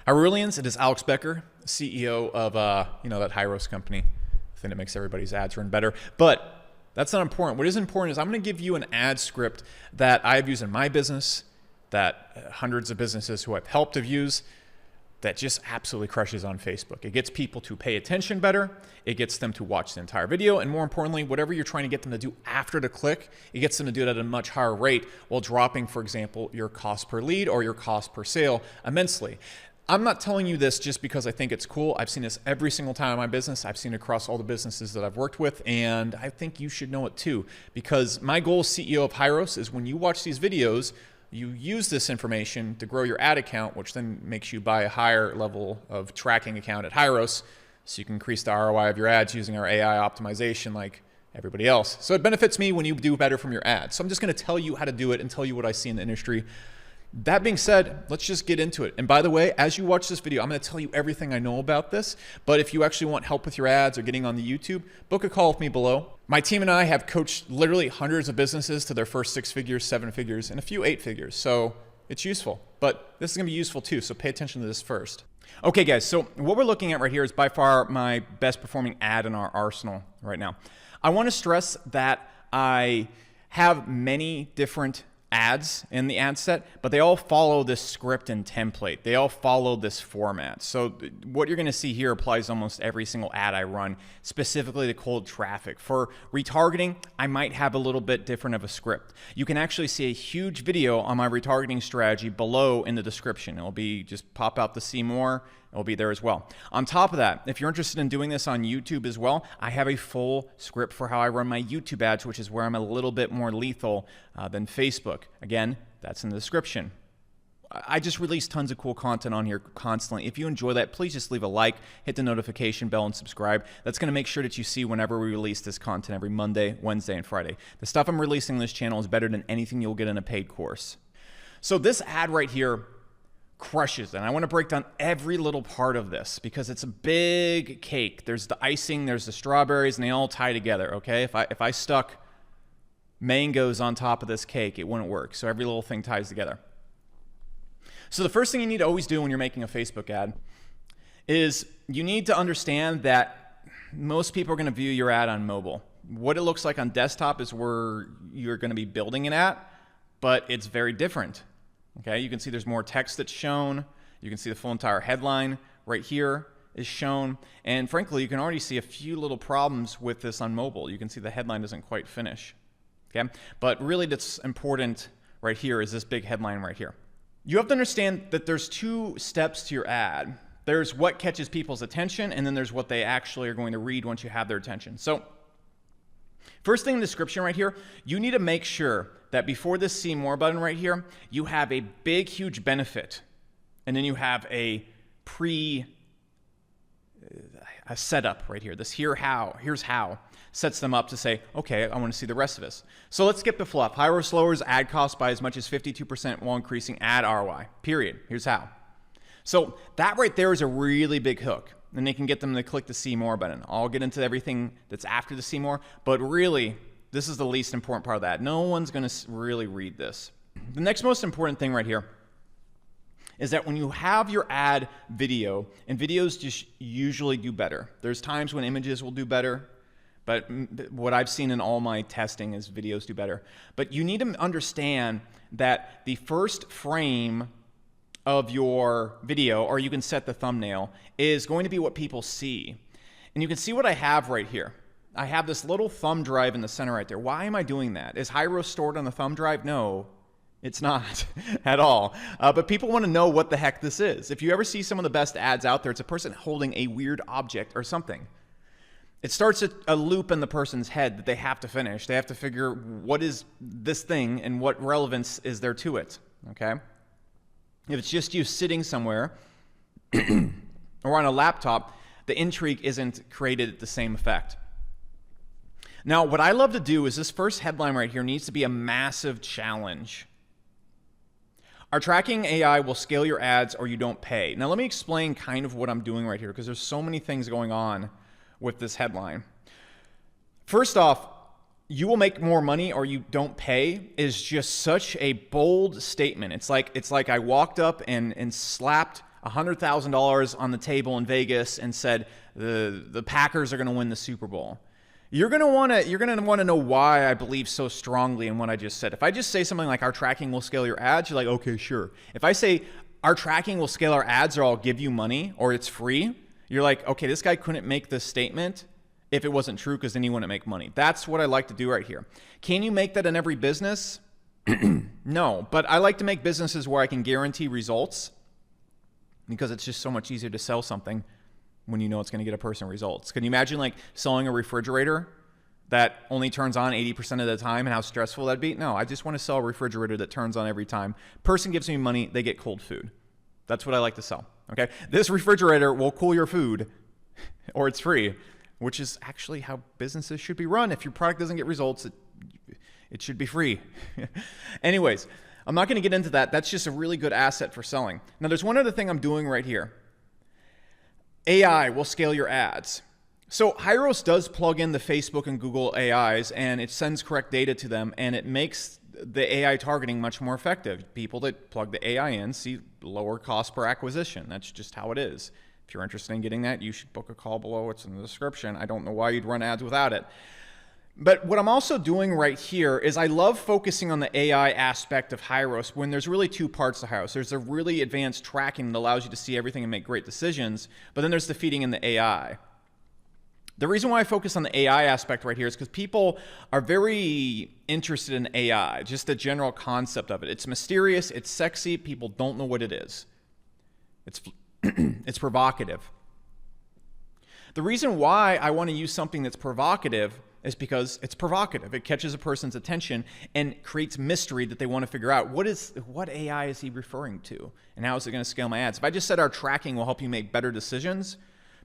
Aurelians, it is Alex Becker, CEO of that high-roast company. I think it makes everybody's ads run better. But that's not important. What is important is I'm going to give you an ad script that I've used in my business, that hundreds of businesses who I've helped have used, that just absolutely crushes on Facebook. It gets people to pay attention better. It gets them to watch the entire video. And more importantly, whatever you're trying to get them to do after the click, it gets them to do it at a much higher rate while dropping, for example, your cost per lead or your cost per sale immensely. I'm not telling you this just because I think it's cool. I've seen this every single time in my business. I've seen it across all the businesses that I've worked with, and I think you should know it too, because my goal as CEO of Hyros is when you watch these videos, you use this information to grow your ad account, which then makes you buy a higher level of tracking account at Hyros, so you can increase the ROI of your ads using our AI optimization like everybody else. So it benefits me when you do better from your ads. So I'm just going to tell you how to do it and tell you what I see in the industry. That being said, let's just get into it. And by the way, as you watch this video, I'm going to tell you everything I know about this. But if you actually want help with your ads or getting on the YouTube, book a call with me below. My team and I have coached literally hundreds of businesses to their first 6 figures, 7 figures, and a few 8 figures. So it's useful. But this is going to be useful too. So pay attention to this first. Okay, guys. So what we're looking at right here is by far my best performing ad in our arsenal right now. I want to stress that I have many different ads in the ad set, but they all follow this script and template. They all follow this format. So what you're going to see here applies almost every single ad I run, specifically to cold traffic. For retargeting, I might have a little bit different of a script. You can actually see a huge video on my retargeting strategy below in the description. It'll be just pop out to see more. It'll be there as well. On top of that, if you're interested in doing this on YouTube as well, I have a full script for how I run my YouTube ads, which is where I'm a little bit more lethal than Facebook. Again, that's in the description. I just release tons of cool content on here constantly. If you enjoy that, please just leave a like, hit the notification bell, and subscribe. That's going to make sure that you see whenever we release this content every Monday, Wednesday, and Friday. The stuff I'm releasing on this channel is better than anything you'll get in a paid course. So this ad right here crushes, and I want to break down every little part of this because it's a big cake. There's the icing, there's the strawberries, and they all tie together, okay? If I stuck mangoes on top of this cake, it wouldn't work. So every little thing ties together. So the first thing you need to always do when you're making a Facebook ad is you need to understand that most people are going to view your ad on mobile. What it looks like on desktop is where you're going to be building it at, but it's very different. Okay, you can see there's more text that's shown. You can see the full entire headline right here is shown. And frankly, you can already see a few little problems with this on mobile. You can see the headline doesn't quite finish. Okay, but really that's important right here is this big headline right here. You have to understand that there's 2 steps to your ad. There's what catches people's attention, and then there's what they actually are going to read once you have their attention. So first thing in the description right here, you need to make sure that before this see more button right here, you have a big, huge benefit. And then you have a setup right here. This here's how sets them up to say, okay, I want to see the rest of this. So let's skip the fluff. Hyros lowers ad cost by as much as 52% while increasing ad ROI, period. Here's how. So that right there is a really big hook. And they can get them to click the see more button. I'll get into everything that's after the see more, but really, this is the least important part of that. No one's going to really read this. The next most important thing right here is that when you have your ad video, and videos just usually do better. There's times when images will do better, but what I've seen in all my testing is videos do better. But you need to understand that the first frame of your video, or you can set the thumbnail, is going to be what people see. And you can see what I have right here. I have this little thumb drive in the center right there. Why am I doing that? Is Hyros stored on the thumb drive? No, it's not at all. But people want to know what the heck this is. If you ever see some of the best ads out there, it's a person holding a weird object or something. It starts a loop in the person's head that they have to finish. They have to figure what is this thing and what relevance is there to it, okay? If it's just you sitting somewhere or on a laptop, the intrigue isn't created at the same effect. Now, what I love to do is this first headline right here needs to be a massive challenge. Our tracking AI will scale your ads or you don't pay. Now, let me explain kind of what I'm doing right here because there's so many things going on with this headline. First off, you will make more money or you don't pay is just such a bold statement. It's like I walked up and slapped $100,000 on the table in Vegas and said the Packers are going to win the Super Bowl, you're going to want to know why I believe so strongly in what I just said. If I just say something like our tracking will scale your ads, you're like, okay, sure. If I say our tracking will scale our ads or I'll give you money or it's free, you're like, okay, this guy couldn't make this statement if it wasn't true, because then he wouldn't make money. That's what I like to do right here. Can you make that in every business? No, but I like to make businesses where I can guarantee results, because it's just so much easier to sell something when you know it's going to get a person results. Can you imagine like selling a refrigerator that only turns on 80% of the time and how stressful that'd be? No, I just want to sell a refrigerator that turns on every time. Person gives me money, they get cold food. That's what I like to sell, okay? This refrigerator will cool your food, or it's free, which is actually how businesses should be run. If your product doesn't get results, it should be free. Anyways, I'm not going to get into that. That's just a really good asset for selling. Now, there's one other thing I'm doing right here. AI will scale your ads. So Hyros does plug in the Facebook and Google AIs, and it sends correct data to them, and it makes the AI targeting much more effective. People that plug the AI in see lower cost per acquisition. That's just how it is. If you're interested in getting that, you should book a call below. It's in the description. I don't know why you'd run ads without it. But what I'm also doing right here is I love focusing on the AI aspect of Hyros when there's really two parts to Hyros. There's a really advanced tracking that allows you to see everything and make great decisions, but then there's the feeding in the AI. The reason why I focus on the AI aspect right here is because people are very interested in AI, just the general concept of it. It's mysterious, it's sexy, people don't know what it is. It's provocative. The reason why I want to use something that's provocative is because it's provocative. It catches a person's attention and creates mystery that they want to figure out. What AI is he referring to? And how is it going to scale my ads? If I just said our tracking will help you make better decisions,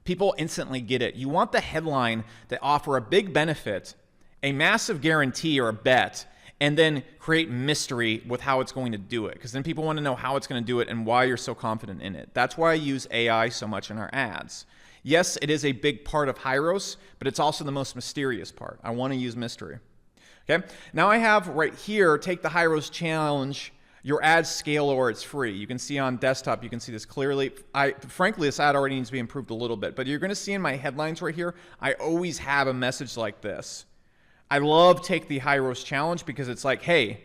people instantly get it. You want the headline that offer a big benefit, a massive guarantee or a bet, and then create mystery with how it's going to do it. Because then people want to know how it's going to do it and why you're so confident in it. That's why I use AI so much in our ads. Yes, it is a big part of Hyros, but it's also the most mysterious part. I want to use mystery. Okay. Now I have right here, take the Hyros challenge. Your ads scale or it's free. You can see on desktop, you can see this clearly. Frankly, this ad already needs to be improved a little bit, but you're going to see in my headlines right here, I always have a message like this. I love take the Hyros challenge because it's like, hey,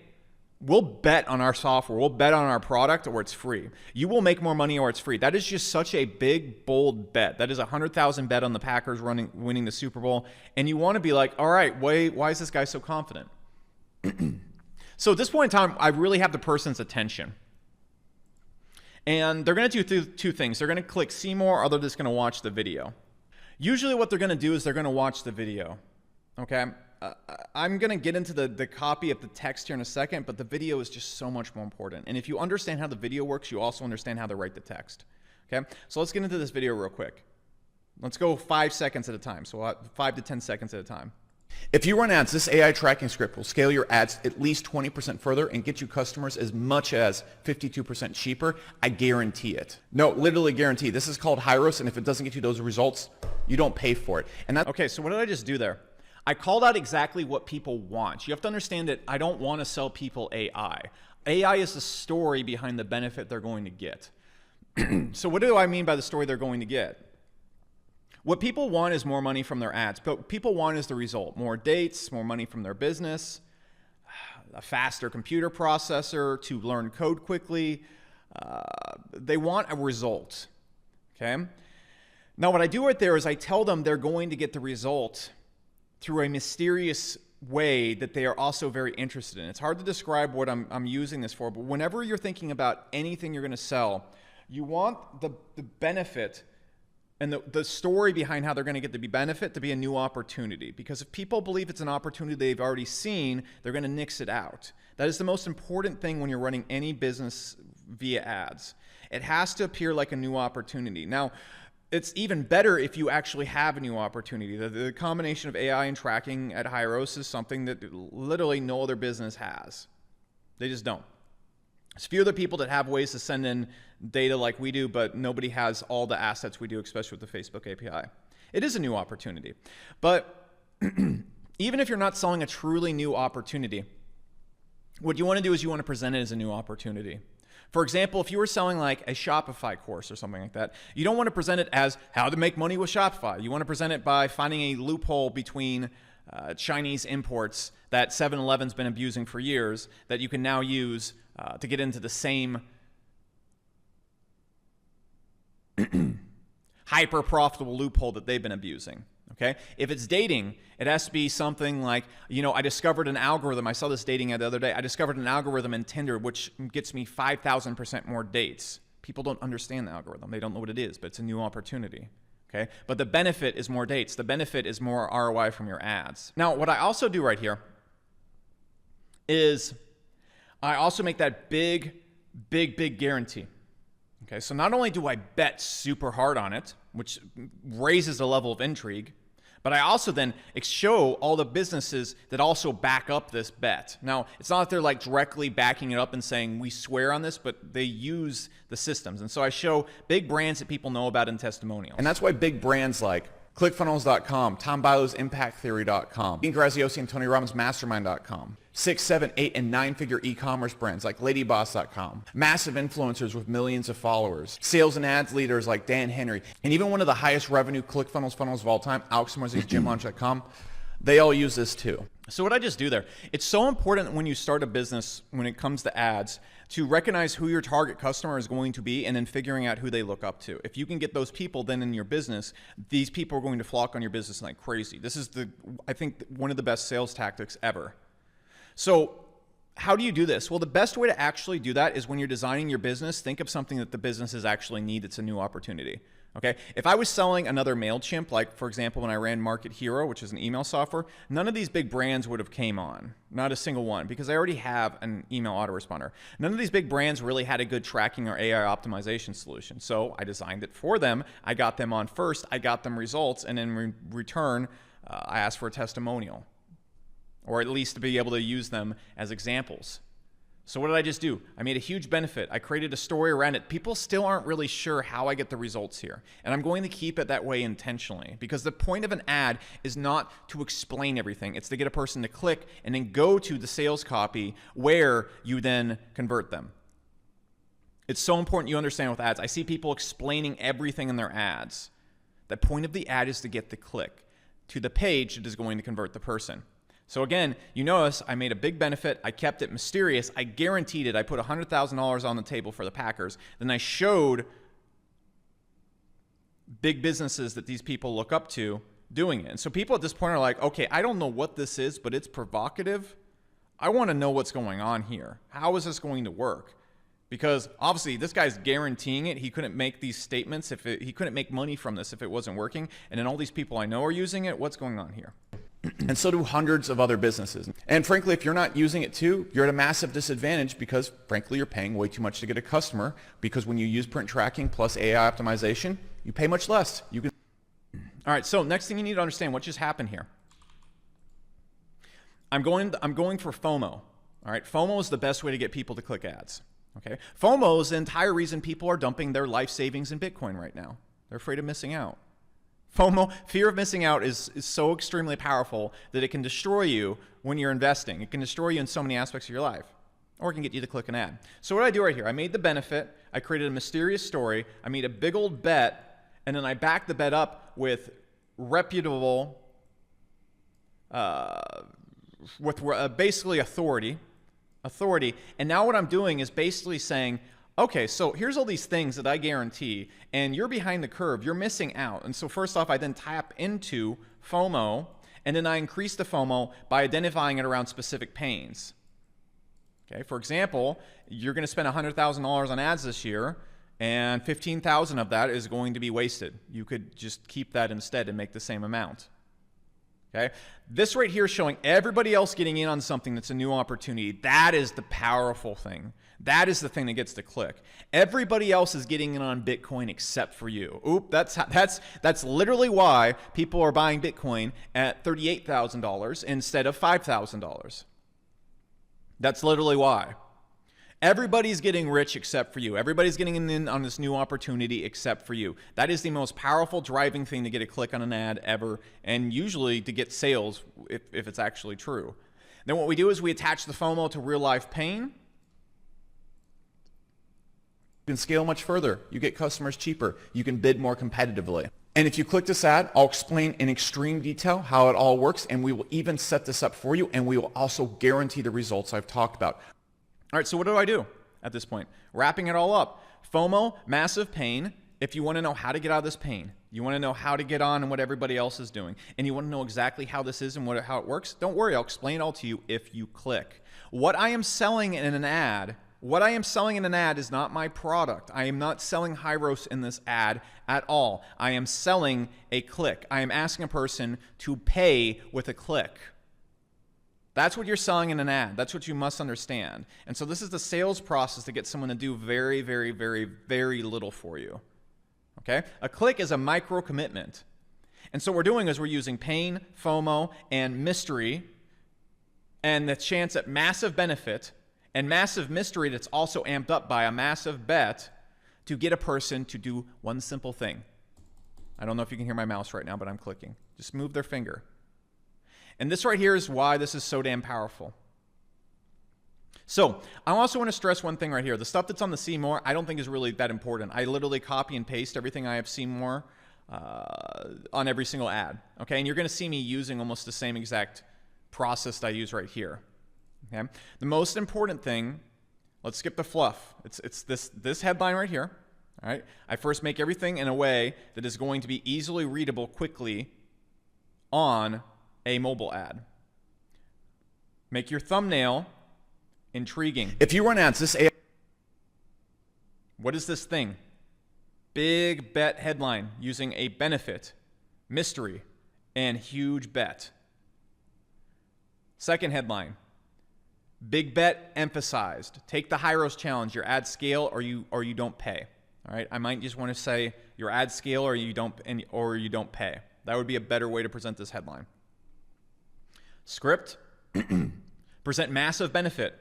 we'll bet on our software, we'll bet on our product, or it's free. You will make more money or it's free. That is just such a big, bold bet. That is a 100,000 bet on the Packers winning the Super Bowl. And you want to be like, all right, why is this guy so confident? So at this point in time, I really have the person's attention. And they're going to do two things. They're going to click see more, or they're just going to watch the video. Usually what they're going to do is they're going to watch the video. Okay? I'm going to get into the copy of the text here in a second, but the video is just so much more important. And if you understand how the video works, you also understand how to write the text. Okay? So let's get into this video real quick. Let's go 5 seconds at a time. So 5 to 10 seconds at a time. If you run ads, this AI tracking script will scale your ads at least 20% further and get you customers as much as 52% cheaper. I guarantee it. No, literally guarantee. This is called Hyros, and if it doesn't get you those results, you don't pay for it. And that's okay, so what did I just do there? I called out exactly what people want. You have to understand that I don't want to sell people AI. AI is the story behind the benefit they're going to get. So what do I mean by the story they're going to get? What people want is more money from their ads, but what people want is the result. More dates, more money from their business, a faster computer processor to learn code quickly. They want a result, okay? Now what I do right there is I tell them they're going to get the result through a mysterious way that they are also very interested in. It's hard to describe what I'm using this for, but whenever you're thinking about anything you're going to sell, you want the benefit and the story behind how they're going to get the benefit to be a new opportunity. Because if people believe it's an opportunity they've already seen, they're going to nix it out. That is the most important thing when you're running any business via ads. It has to appear like a new opportunity. Now, it's even better if you actually have a new opportunity. The combination of AI and tracking at Hyros is something that literally no other business has. They just don't. There's few other people that have ways to send in data like we do, but nobody has all the assets we do, especially with the Facebook API. It is a new opportunity. But even if you're not selling a truly new opportunity, what you want to do is you want to present it as a new opportunity. For example, if you were selling like a Shopify course or something like that, you don't want to present it as how to make money with Shopify. You want to present it by finding a loophole between Chinese imports that 7-Eleven's been abusing for years that you can now use to get into the same hyper profitable loophole that they've been abusing. Okay. If it's dating, it has to be something like, I discovered an algorithm. I saw this dating ad the other day. I discovered an algorithm in Tinder which gets me 5,000% more dates. People don't understand the algorithm. They don't know what it is, but it's a new opportunity. Okay. But the benefit is more dates. The benefit is more ROI from your ads. Now, what I also do right here is I also make that big guarantee. Okay, so not only do I bet super hard on it, which raises the level of intrigue, but I also then show all the businesses that also back up this bet. Now, it's not that they're like directly backing it up and saying we swear on this, but they use the systems. And so I show big brands that people know about in testimonials. And that's why big brands like ClickFunnels.com, Tom Bilyeu's ImpactTheory.com, Dean Graziosi and Tony Robbins Mastermind.com, 6, 7, 8, and 9-figure e-commerce brands like LadyBoss.com, massive influencers with millions of followers, sales and ads leaders like Dan Henry, and even one of the highest revenue ClickFunnels funnels of all time, Alex Morsey's GymLaunch.com, they all use this too. So what I just do there, it's so important when you start a business, when it comes to ads, to recognize who your target customer is going to be and then figuring out who they look up to. If you can get those people then in your business, these people are going to flock on your business like crazy. This is I think one of the best sales tactics ever. So how do you do this? Well, the best way to actually do that is when you're designing your business, think of something that the businesses actually need that's a new opportunity. Okay, if I was selling another MailChimp, like for example, when I ran Market Hero, which is an email software, none of these big brands would have came on, not a single one, because I already have an email autoresponder. None of these big brands really had a good tracking or AI optimization solution. So I designed it for them. I got them on first. I got them results. And in return, I asked for a testimonial, or at least to be able to use them as examples. So what did I just do? I made a huge benefit. I created a story around it. People still aren't really sure how I get the results here. And I'm going to keep it that way intentionally, because the point of an ad is not to explain everything. It's to get a person to click and then go to the sales copy where you then convert them. It's so important you understand with ads. I see people explaining everything in their ads. The point of the ad is to get the click to the page that is going to convert the person. So again, you notice I made a big benefit. I kept it mysterious. I guaranteed it. I put $100,000 on the table for the Packers. Then I showed big businesses that these people look up to doing it. And so people at this point are like, okay, I don't know what this is, but it's provocative. I want to know what's going on here. How is this going to work? Because obviously this guy's guaranteeing it. He couldn't make these statements he couldn't make money from this if it wasn't working. And then all these people I know are using it. What's going on here? And so do hundreds of other businesses. And frankly, if you're not using it too, you're at a massive disadvantage because frankly, you're paying way too much to get a customer, because when you use print tracking plus AI optimization, you pay much less. You can. All right. So next thing you need to understand, what just happened here. I'm going for FOMO. All right. FOMO is the best way to get people to click ads. Okay. FOMO is the entire reason people are dumping their life savings in Bitcoin right now. They're afraid of missing out. FOMO, fear of missing out, is so extremely powerful that it can destroy you when you're investing. It can destroy you in so many aspects of your life, or it can get you to click an ad. So what I do right here, I made the benefit, I created a mysterious story, I made a big old bet, and then I backed the bet up with reputable, basically authority. And now what I'm doing is basically saying, okay, so here's all these things that I guarantee, and you're behind the curve. You're missing out. And so first off, I then tap into FOMO, and then I increase the FOMO by identifying it around specific pains. Okay, for example, you're going to spend $100,000 on ads this year, and $15,000 of that is going to be wasted. You could just keep that instead and make the same amount. Okay, this right here is showing everybody else getting in on something that's a new opportunity. That is the powerful thing. That is the thing that gets to click. Everybody else is getting in on Bitcoin except for you. Oop, that's literally why people are buying Bitcoin at $38,000 instead of $5,000. That's literally why. Everybody's getting rich except for you. Everybody's getting in on this new opportunity except for you. That is the most powerful driving thing to get a click on an ad ever, and usually to get sales if it's actually true. Then what we do is we attach the FOMO to real life pain. can scale much further. You get customers cheaper. You can bid more competitively. And if you click this ad, I'll explain in extreme detail how it all works, and we will even set this up for you, and we will also guarantee the results I've talked about. All right, so what do I do at this point? Wrapping it all up. FOMO, massive pain. If you want to know how to get out of this pain, you want to know how to get on and what everybody else is doing, and you want to know exactly how this is and how it works, don't worry, I'll explain it all to you if you click. What I am selling in an ad is not my product. I am not selling Hyros in this ad at all. I am selling a click. I am asking a person to pay with a click. That's what you're selling in an ad. That's what you must understand. And so this is the sales process to get someone to do very, very, very, very little for you. Okay? A click is a micro commitment. And so what we're doing is we're using pain, FOMO, and mystery, and the chance at massive benefit and massive mystery that's also amped up by a massive bet to get a person to do one simple thing. I don't know if you can hear my mouse right now, but I'm clicking. Just move their finger. And this right here is why this is so damn powerful. So I also want to stress one thing right here. The stuff that's on the See More, I don't think is really that important. I literally copy and paste everything I have seen more on every single ad. Okay, and you're going to see me using almost the same exact process that I use right here. Okay, the most important thing, let's skip the fluff. It's this headline right here. All right, I first make everything in a way that is going to be easily readable quickly on a mobile ad. Make your thumbnail intriguing. If you run ads, this AI... What is this thing? Big bet headline using a benefit, mystery, and huge bet. Second headline, big bet emphasized. Take the Hyros challenge. Your ads scale or you don't pay. All right. I might just want to say your ads scale or you don't pay. That would be a better way to present this headline. Script, present massive benefit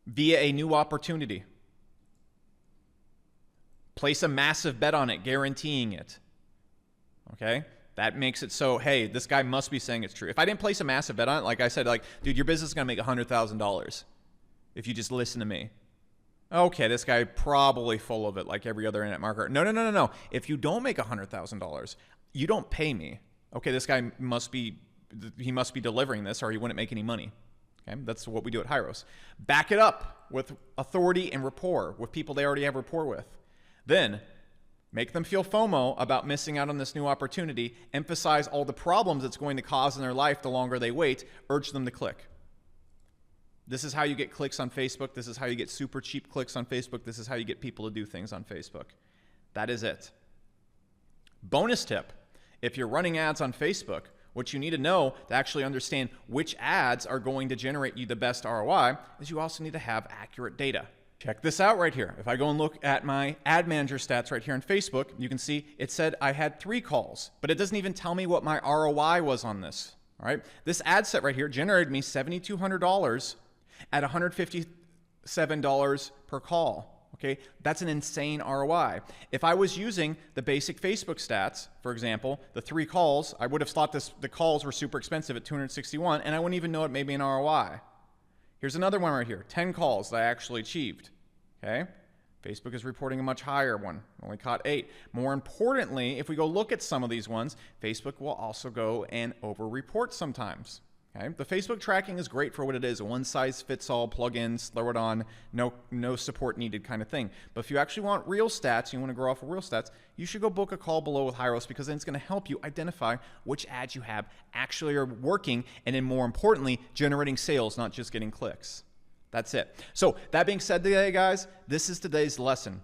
via a new opportunity. Place a massive bet on it, guaranteeing it. Okay? That makes it so, hey, this guy must be saying it's true. If I didn't place a massive bet on it, like I said, like, dude, your business is going to make $100,000 if you just listen to me. Okay, this guy probably full of it like every other internet marketer. No. If you don't make $100,000, you don't pay me. Okay, this guy must be delivering this or he wouldn't make any money. Okay, that's what we do at Hyros. Back it up with authority and rapport with people they already have rapport with. Then make them feel FOMO about missing out on this new opportunity. Emphasize all the problems it's going to cause in their life the longer they wait. Urge them to click. This is how you get clicks on Facebook. This is how you get super cheap clicks on Facebook. This is how you get people to do things on Facebook. That is it. Bonus tip. If you're running ads on Facebook, what you need to know to actually understand which ads are going to generate you the best ROI is you also need to have accurate data. Check this out right here. If I go and look at my ad manager stats right here on Facebook, you can see it said I had 3 calls, but it doesn't even tell me what my ROI was on this. All right. This ad set right here generated me $7,200 at $157 per call. Okay, that's an insane ROI. If I was using the basic Facebook stats, for example, the 3 calls, I would have thought the calls were super expensive at $261, and I wouldn't even know it made me an ROI. Here's another one right here, 10 calls that I actually achieved. Okay, Facebook is reporting a much higher one. Only caught 8. More importantly, if we go look at some of these ones, Facebook will also go and over-report sometimes. Okay? The Facebook tracking is great for what it is, a one-size-fits-all, plug in, throw it on, no support needed kind of thing. But if you actually want real stats, you want to grow off of real stats, you should go book a call below with Hyros because then it's going to help you identify which ads you have actually are working and then more importantly, generating sales, not just getting clicks. That's it. So that being said today, guys, this is today's lesson.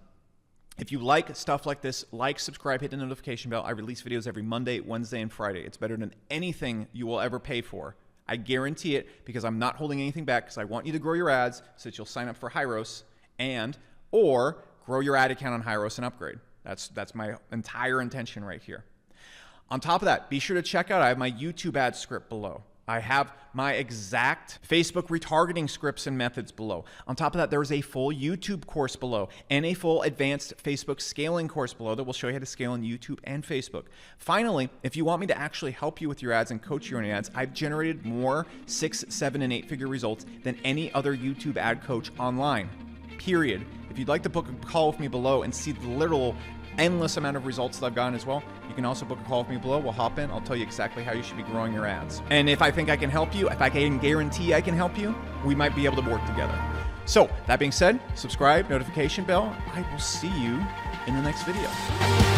If you like stuff like this, like, subscribe, hit the notification bell. I release videos every Monday, Wednesday, and Friday. It's better than anything you will ever pay for. I guarantee it because I'm not holding anything back because I want you to grow your ads so that you'll sign up for Hyros or grow your ad account on Hyros and upgrade. That's my entire intention right here. On top of that, be sure to check out, I have my YouTube ad script below. I have my exact Facebook retargeting scripts and methods below. On top of that, there's a full YouTube course below and a full advanced Facebook scaling course below that will show you how to scale on YouTube and Facebook. Finally, if you want me to actually help you with your ads and coach you on your ads, I've generated more 6, 7, and 8-figure results than any other YouTube ad coach online. period. If you'd like to book a call with me below and see the literal endless amount of results that I've gotten as well, you can also book a call with me below. We'll hop in. I'll tell you exactly how you should be growing your ads. And if I think I can help you, if I can guarantee I can help you, we might be able to work together. So that being said, subscribe, notification bell. I will see you in the next video.